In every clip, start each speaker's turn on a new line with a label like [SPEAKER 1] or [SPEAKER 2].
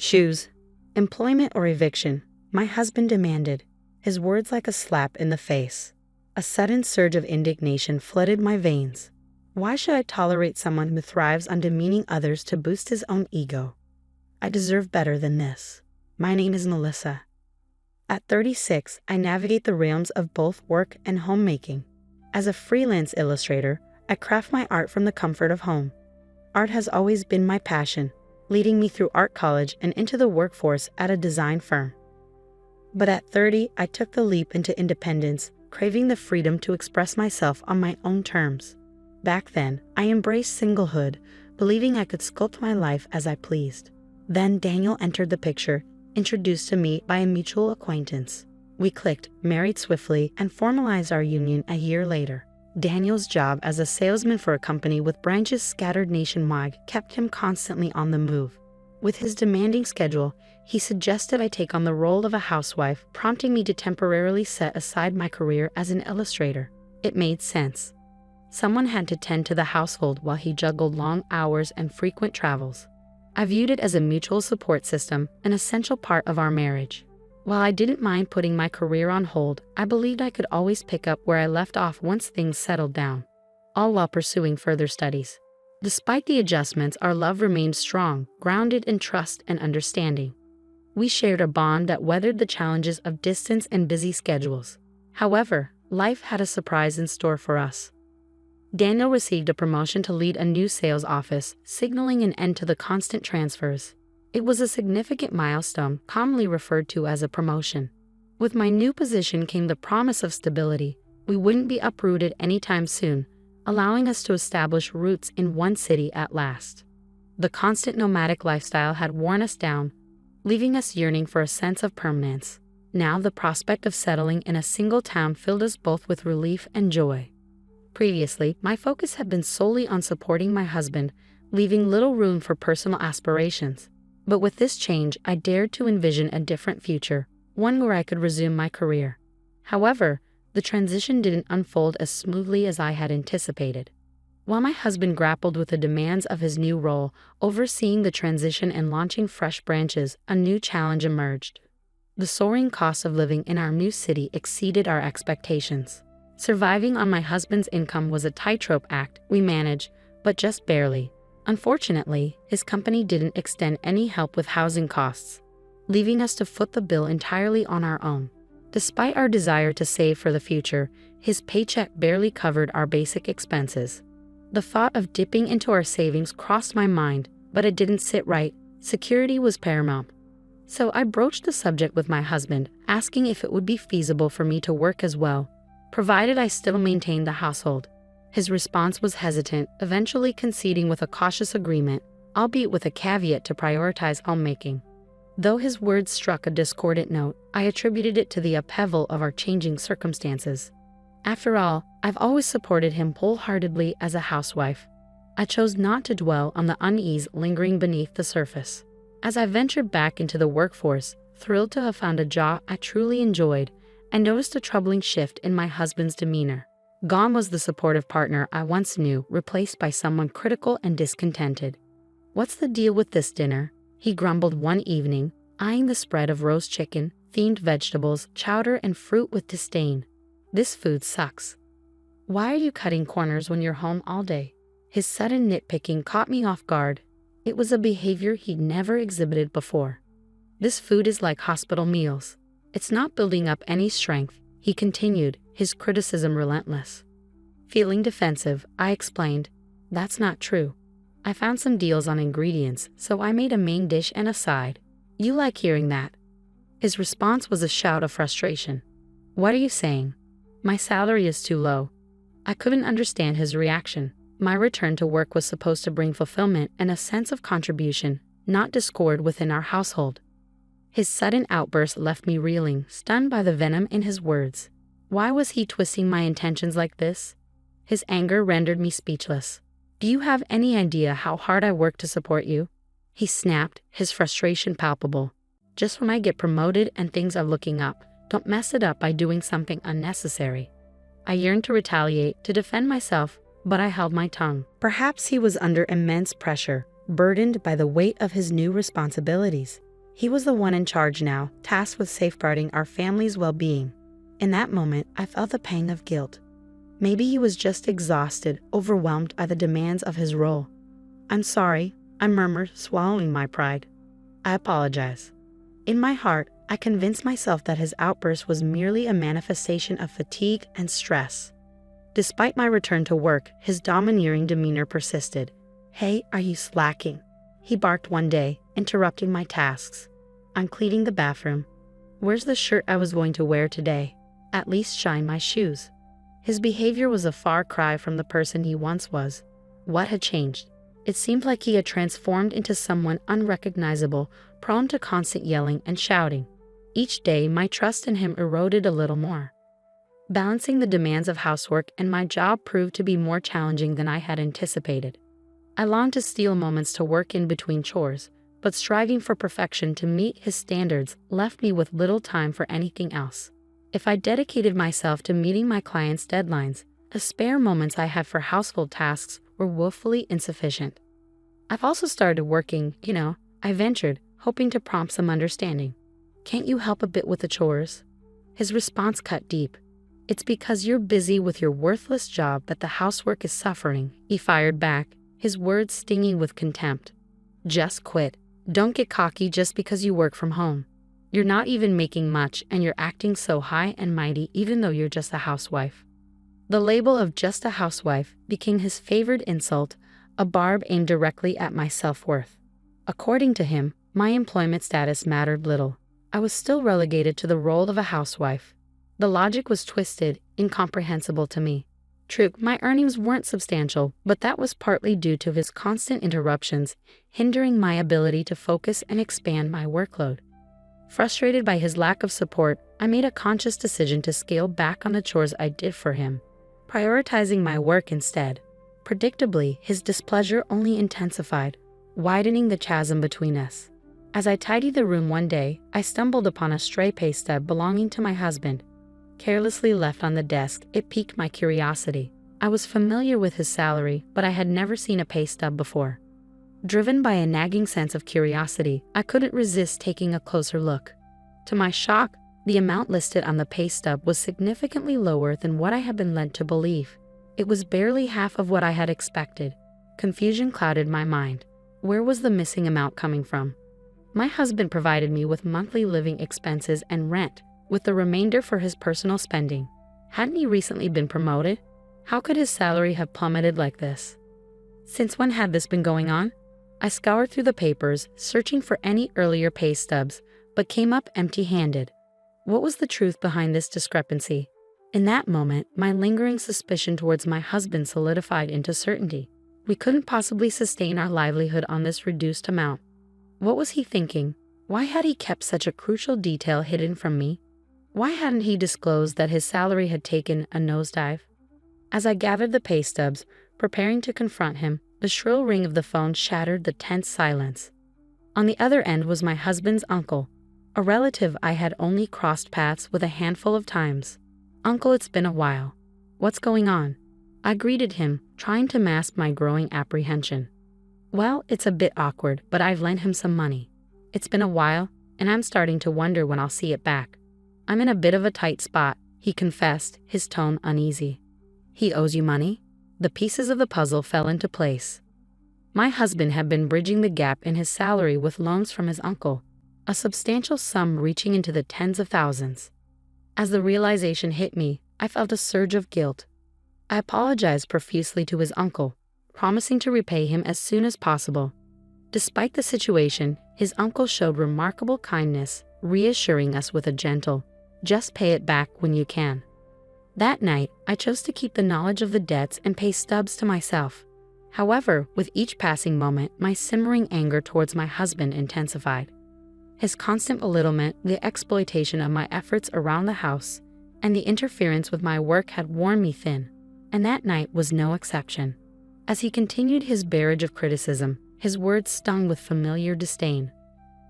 [SPEAKER 1] Choose employment or eviction, my husband demanded, his words like a slap in the face. A sudden surge of indignation flooded my veins. Why should I tolerate someone who thrives on demeaning others to boost his own ego? I deserve better than this. My name is Melissa. At 36, I navigate the realms of both work and homemaking. As a freelance illustrator, I craft my art from the comfort of home. Art has always been my passion, leading me through art college and into the workforce at a design firm. But at 30, I took the leap into independence, craving the freedom to express myself on my own terms. Back then, I embraced singlehood, believing I could sculpt my life as I pleased. Then Daniel entered the picture, introduced to me by a mutual acquaintance. We clicked, married swiftly, and formalized our union a year later. Daniel's job as a salesman for a company with branches scattered nationwide kept him constantly on the move. With his demanding schedule, he suggested I take on the role of a housewife, prompting me to temporarily set aside my career as an illustrator. It made sense. Someone had to tend to the household while he juggled long hours and frequent travels. I viewed it as a mutual support system, an essential part of our marriage. While I didn't mind putting my career on hold, I believed I could always pick up where I left off once things settled down, all while pursuing further studies. Despite the adjustments, our love remained strong, grounded in trust and understanding. We shared a bond that weathered the challenges of distance and busy schedules. However, life had a surprise in store for us. Daniel received a promotion to lead a new sales office, signaling an end to the constant transfers. It was a significant milestone, commonly referred to as a promotion. With my new position came the promise of stability. We wouldn't be uprooted anytime soon, allowing us to establish roots in one city at last. The constant nomadic lifestyle had worn us down, leaving us yearning for a sense of permanence. Now the prospect of settling in a single town filled us both with relief and joy. Previously, my focus had been solely on supporting my husband, leaving little room for personal aspirations. But with this change, I dared to envision a different future, one where I could resume my career. However, the transition didn't unfold as smoothly as I had anticipated. While my husband grappled with the demands of his new role, overseeing the transition and launching fresh branches, a new challenge emerged. The soaring cost of living in our new city exceeded our expectations. Surviving on my husband's income was a tightrope act we managed, but just barely. Unfortunately, his company didn't extend any help with housing costs, leaving us to foot the bill entirely on our own. Despite our desire to save for the future, his paycheck barely covered our basic expenses. The thought of dipping into our savings crossed my mind, but it didn't sit right. Security was paramount. So I broached the subject with my husband, asking if it would be feasible for me to work as well, provided I still maintained the household. His response was hesitant, eventually conceding with a cautious agreement, albeit with a caveat to prioritize homemaking. Though his words struck a discordant note, I attributed it to the upheaval of our changing circumstances. After all, I've always supported him wholeheartedly as a housewife. I chose not to dwell on the unease lingering beneath the surface. As I ventured back into the workforce, thrilled to have found a job I truly enjoyed, I noticed a troubling shift in my husband's demeanor. Gone was the supportive partner I once knew, replaced by someone critical and discontented. "What's the deal with this dinner?" he grumbled one evening, eyeing the spread of roast chicken, themed vegetables, chowder, and fruit with disdain. "This food sucks. Why are you cutting corners when you're home all day?" His sudden nitpicking caught me off guard. It was a behavior he'd never exhibited before. "This food is like hospital meals. It's not building up any strength," he continued, his criticism relentless. Feeling defensive, I explained, "That's not true. I found some deals on ingredients, so I made a main dish and a side. You like hearing that?" His response was a shout of frustration. "What are you saying? My salary is too low." I couldn't understand his reaction. My return to work was supposed to bring fulfillment and a sense of contribution, not discord within our household. His sudden outburst left me reeling, stunned by the venom in his words. Why was he twisting my intentions like this? His anger rendered me speechless. "Do you have any idea how hard I work to support you?" he snapped, his frustration palpable. "Just when I get promoted and things are looking up, don't mess it up by doing something unnecessary." I yearned to retaliate, to defend myself, but I held my tongue. Perhaps he was under immense pressure, burdened by the weight of his new responsibilities. He was the one in charge now, tasked with safeguarding our family's well-being. In that moment, I felt a pang of guilt. Maybe he was just exhausted, overwhelmed by the demands of his role. "I'm sorry," I murmured, swallowing my pride. "I apologize." In my heart, I convinced myself that his outburst was merely a manifestation of fatigue and stress. Despite my return to work, his domineering demeanor persisted. "Hey, are you slacking?" he barked one day, interrupting my tasks. "I'm cleaning the bathroom." "Where's the shirt I was going to wear today?" "At least shine my shoes." His behavior was a far cry from the person he once was. What had changed? It seemed like he had transformed into someone unrecognizable, prone to constant yelling and shouting. Each day, my trust in him eroded a little more. Balancing the demands of housework and my job proved to be more challenging than I had anticipated. I longed to steal moments to work in between chores, but striving for perfection to meet his standards left me with little time for anything else. If I dedicated myself to meeting my clients' deadlines, the spare moments I had for household tasks were woefully insufficient. I've also started working, I ventured, hoping to prompt some understanding. "Can't you help a bit with the chores?" His response cut deep. "It's because you're busy with your worthless job that the housework is suffering," he fired back, his words stinging with contempt. "Just quit. Don't get cocky just because you work from home. You're not even making much and you're acting so high and mighty even though you're just a housewife." The label of just a housewife became his favored insult, a barb aimed directly at my self-worth. According to him, my employment status mattered little. I was still relegated to the role of a housewife. The logic was twisted, incomprehensible to me. True, my earnings weren't substantial, but that was partly due to his constant interruptions, hindering my ability to focus and expand my workload. Frustrated by his lack of support, I made a conscious decision to scale back on the chores I did for him, prioritizing my work instead. Predictably, his displeasure only intensified, widening the chasm between us. As I tidied the room one day, I stumbled upon a stray pay stub belonging to my husband. Carelessly left on the desk, it piqued my curiosity. I was familiar with his salary, but I had never seen a pay stub before. Driven by a nagging sense of curiosity, I couldn't resist taking a closer look. To my shock, the amount listed on the pay stub was significantly lower than what I had been led to believe. It was barely half of what I had expected. Confusion clouded my mind. Where was the missing amount coming from? My husband provided me with monthly living expenses and rent, with the remainder for his personal spending. Hadn't he recently been promoted? How could his salary have plummeted like this? Since when had this been going on? I scoured through the papers, searching for any earlier pay stubs, but came up empty-handed. What was the truth behind this discrepancy? In that moment, my lingering suspicion towards my husband solidified into certainty. We couldn't possibly sustain our livelihood on this reduced amount. What was he thinking? Why had he kept such a crucial detail hidden from me? Why hadn't he disclosed that his salary had taken a nosedive? As I gathered the pay stubs, preparing to confront him, the shrill ring of the phone shattered the tense silence. On the other end was my husband's uncle, a relative I had only crossed paths with a handful of times. "Uncle, it's been a while. What's going on?" I greeted him, trying to mask my growing apprehension. "Well, it's a bit awkward, but I've lent him some money. It's been a while, and I'm starting to wonder when I'll see it back. I'm in a bit of a tight spot," he confessed, his tone uneasy. "He owes you money?" The pieces of the puzzle fell into place. My husband had been bridging the gap in his salary with loans from his uncle, a substantial sum reaching into the tens of thousands. As the realization hit me, I felt a surge of guilt. I apologized profusely to his uncle, promising to repay him as soon as possible. Despite the situation, his uncle showed remarkable kindness, reassuring us with a gentle, "Just pay it back when you can." That night, I chose to keep the knowledge of the debts and pay stubs to myself. However, with each passing moment, my simmering anger towards my husband intensified. His constant belittlement, the exploitation of my efforts around the house, and the interference with my work had worn me thin, and that night was no exception. As he continued his barrage of criticism, his words stung with familiar disdain.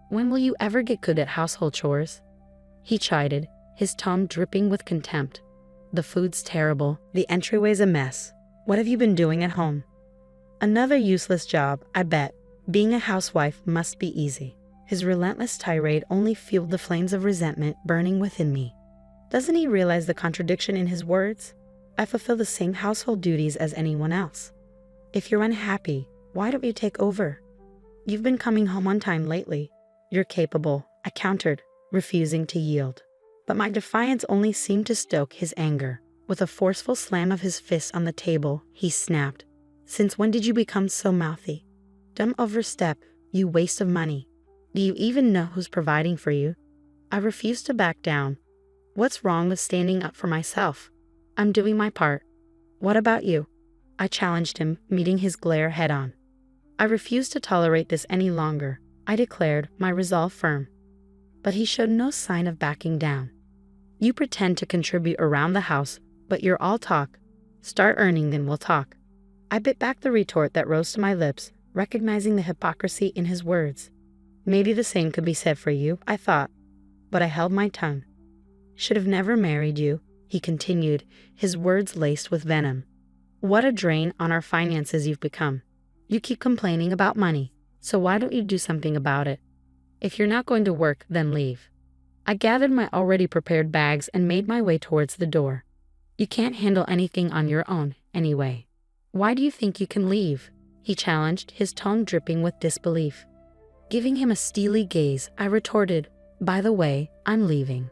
[SPEAKER 1] "When will you ever get good at household chores?" he chided, his tone dripping with contempt. "The food's terrible, the entryway's a mess. What have you been doing at home?" "Another useless job, I bet. Being a housewife must be easy." His relentless tirade only fueled the flames of resentment burning within me. Doesn't he realize the contradiction in his words? I fulfill the same household duties as anyone else. If you're unhappy, why don't you take over? You've been coming home on time lately. You're capable, I countered, refusing to yield. But my defiance only seemed to stoke his anger. With a forceful slam of his fist on the table, he snapped. Since when did you become so mouthy? Don't overstep, you waste of money. Do you even know who's providing for you? I refused to back down. What's wrong with standing up for myself? I'm doing my part. What about you? I challenged him, meeting his glare head-on. I refused to tolerate this any longer, I declared, my resolve firm. But he showed no sign of backing down. You pretend to contribute around the house, but you're all talk. Start earning, then we'll talk. I bit back the retort that rose to my lips, recognizing the hypocrisy in his words. Maybe the same could be said for you, I thought. But I held my tongue. Should have never married you, he continued, his words laced with venom. What a drain on our finances you've become. You keep complaining about money, so why don't you do something about it? If you're not going to work, then leave. I gathered my already prepared bags and made my way towards the door. You can't handle anything on your own, anyway. Why do you think you can leave? He challenged, his tone dripping with disbelief. Giving him a steely gaze, I retorted, by the way, I'm leaving.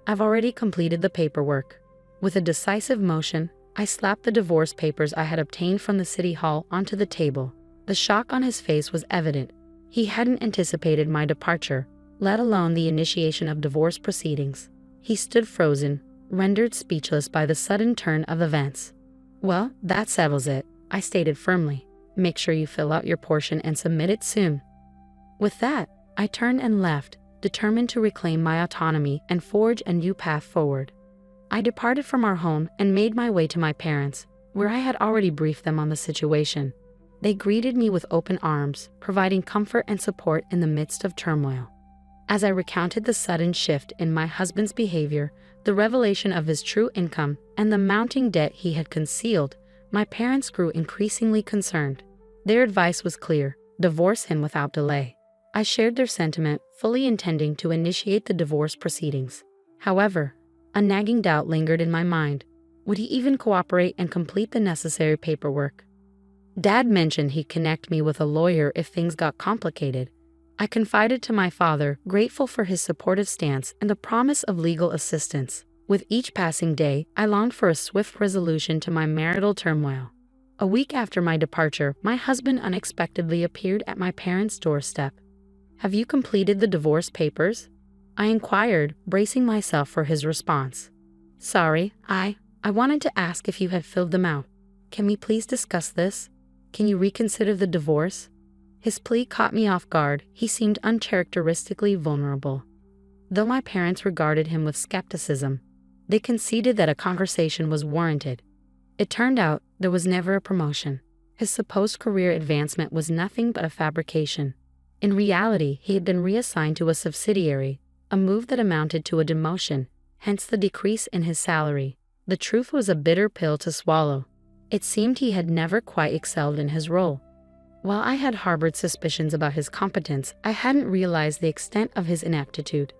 [SPEAKER 1] I've already completed the paperwork. With a decisive motion, I slapped the divorce papers I had obtained from the city hall onto the table. The shock on his face was evident. He hadn't anticipated my departure, let alone the initiation of divorce proceedings. He stood frozen, rendered speechless by the sudden turn of events. Well, that settles it, I stated firmly. Make sure you fill out your portion and submit it soon. With that, I turned and left, determined to reclaim my autonomy and forge a new path forward. I departed from our home and made my way to my parents, where I had already briefed them on the situation. They greeted me with open arms, providing comfort and support in the midst of turmoil. As I recounted the sudden shift in my husband's behavior, the revelation of his true income, and the mounting debt he had concealed, my parents grew increasingly concerned. Their advice was clear: divorce him without delay. I shared their sentiment, fully intending to initiate the divorce proceedings. However, a nagging doubt lingered in my mind. Would he even cooperate and complete the necessary paperwork? Dad mentioned he'd connect me with a lawyer if things got complicated. I confided to my father, grateful for his supportive stance and the promise of legal assistance. With each passing day, I longed for a swift resolution to my marital turmoil. A week after my departure, my husband unexpectedly appeared at my parents' doorstep. Have you completed the divorce papers? I inquired, bracing myself for his response. Sorry, I wanted to ask if you had filled them out. Can we please discuss this? Can you reconsider the divorce? His plea caught me off guard. He seemed uncharacteristically vulnerable. Though my parents regarded him with skepticism, they conceded that a conversation was warranted. It turned out there was never a promotion. His supposed career advancement was nothing but a fabrication. In reality, he had been reassigned to a subsidiary, a move that amounted to a demotion, hence the decrease in his salary. The truth was a bitter pill to swallow. It seemed he had never quite excelled in his role. While I had harbored suspicions about his competence, I hadn't realized the extent of his ineptitude.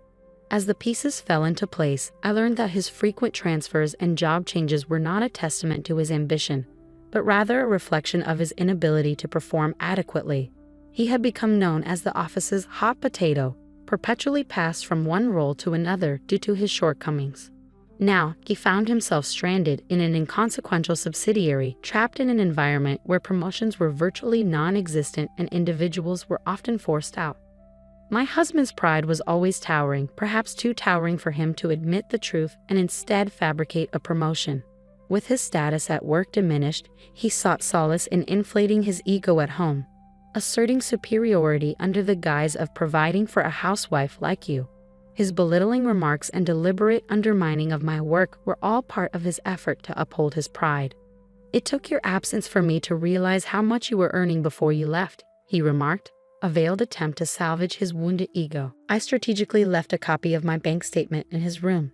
[SPEAKER 1] As the pieces fell into place, I learned that his frequent transfers and job changes were not a testament to his ambition, but rather a reflection of his inability to perform adequately. He had become known as the office's hot potato, perpetually passed from one role to another due to his shortcomings. Now, he found himself stranded in an inconsequential subsidiary, trapped in an environment where promotions were virtually non-existent and individuals were often forced out. My husband's pride was always towering, perhaps too towering for him to admit the truth and instead fabricate a promotion. With his status at work diminished, he sought solace in inflating his ego at home, asserting superiority under the guise of providing for a housewife like you. His belittling remarks and deliberate undermining of my work were all part of his effort to uphold his pride. It took your absence for me to realize how much you were earning before you left, he remarked, a veiled attempt to salvage his wounded ego. I strategically left a copy of my bank statement in his room.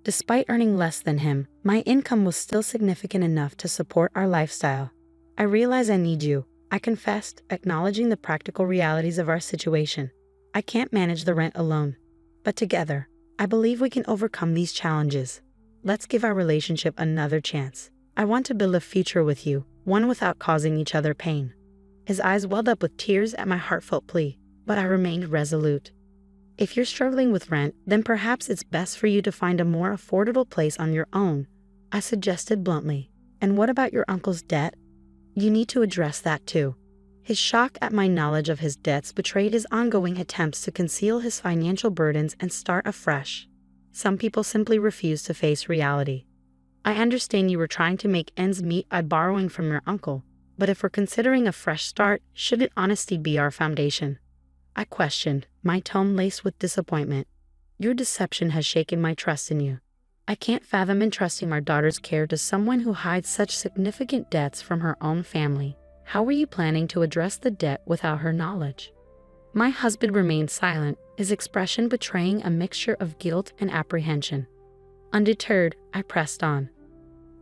[SPEAKER 1] Despite earning less than him, my income was still significant enough to support our lifestyle. I realize I need you, I confessed, acknowledging the practical realities of our situation. I can't manage the rent alone. But together, I believe we can overcome these challenges. Let's give our relationship another chance. I want to build a future with you, one without causing each other pain. His eyes welled up with tears at my heartfelt plea, but I remained resolute. If you're struggling with rent, then perhaps it's best for you to find a more affordable place on your own, I suggested bluntly. And what about your uncle's debt? You need to address that too. His shock at my knowledge of his debts betrayed his ongoing attempts to conceal his financial burdens and start afresh. Some people simply refuse to face reality. I understand you were trying to make ends meet by borrowing from your uncle, but if we're considering a fresh start, shouldn't honesty be our foundation? I questioned, my tone laced with disappointment. Your deception has shaken my trust in you. I can't fathom entrusting our daughter's care to someone who hides such significant debts from her own family. How were you planning to address the debt without her knowledge? My husband remained silent, his expression betraying a mixture of guilt and apprehension. Undeterred, I pressed on.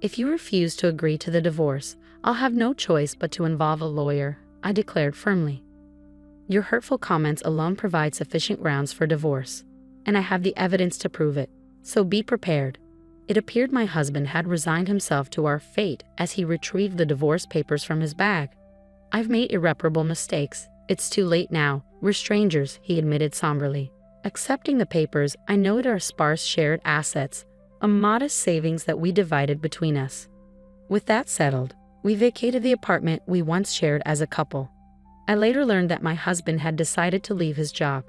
[SPEAKER 1] If you refuse to agree to the divorce, I'll have no choice but to involve a lawyer, I declared firmly. Your hurtful comments alone provide sufficient grounds for divorce, and I have the evidence to prove it, so be prepared. It appeared my husband had resigned himself to our fate as he retrieved the divorce papers from his bag. I've made irreparable mistakes. It's too late now. We're strangers, he admitted somberly. Accepting the papers, I noted our sparse shared assets, a modest savings that we divided between us. With that settled, we vacated the apartment we once shared as a couple. I later learned that my husband had decided to leave his job.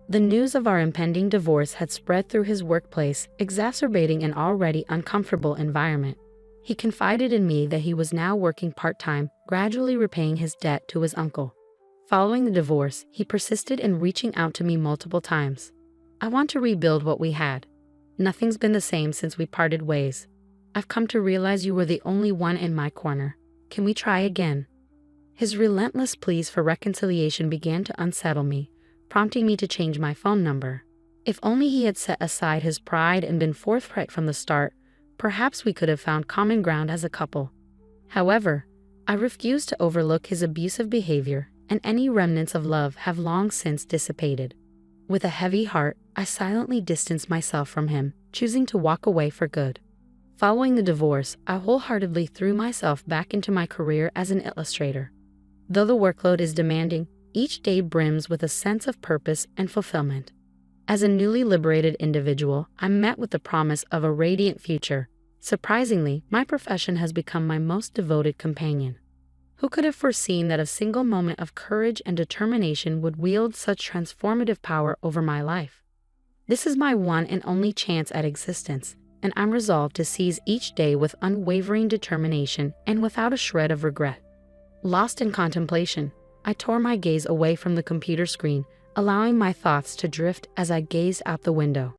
[SPEAKER 1] The news of our impending divorce had spread through his workplace, exacerbating an already uncomfortable environment. He confided in me that he was now working part-time, gradually repaying his debt to his uncle. Following the divorce, he persisted in reaching out to me multiple times. I want to rebuild what we had. Nothing's been the same since we parted ways. I've come to realize you were the only one in my corner. Can we try again? His relentless pleas for reconciliation began to unsettle me, prompting me to change my phone number. If only he had set aside his pride and been forthright from the start, perhaps we could have found common ground as a couple. However, I refused to overlook his abusive behavior, and any remnants of love have long since dissipated. With a heavy heart, I silently distanced myself from him, choosing to walk away for good. Following the divorce, I wholeheartedly threw myself back into my career as an illustrator. Though the workload is demanding, each day brims with a sense of purpose and fulfillment. As a newly liberated individual, I'm met with the promise of a radiant future. Surprisingly, my profession has become my most devoted companion. Who could have foreseen that a single moment of courage and determination would wield such transformative power over my life? This is my one and only chance at existence, and I'm resolved to seize each day with unwavering determination and without a shred of regret. Lost in contemplation, I tore my gaze away from the computer screen, allowing my thoughts to drift as I gazed out the window.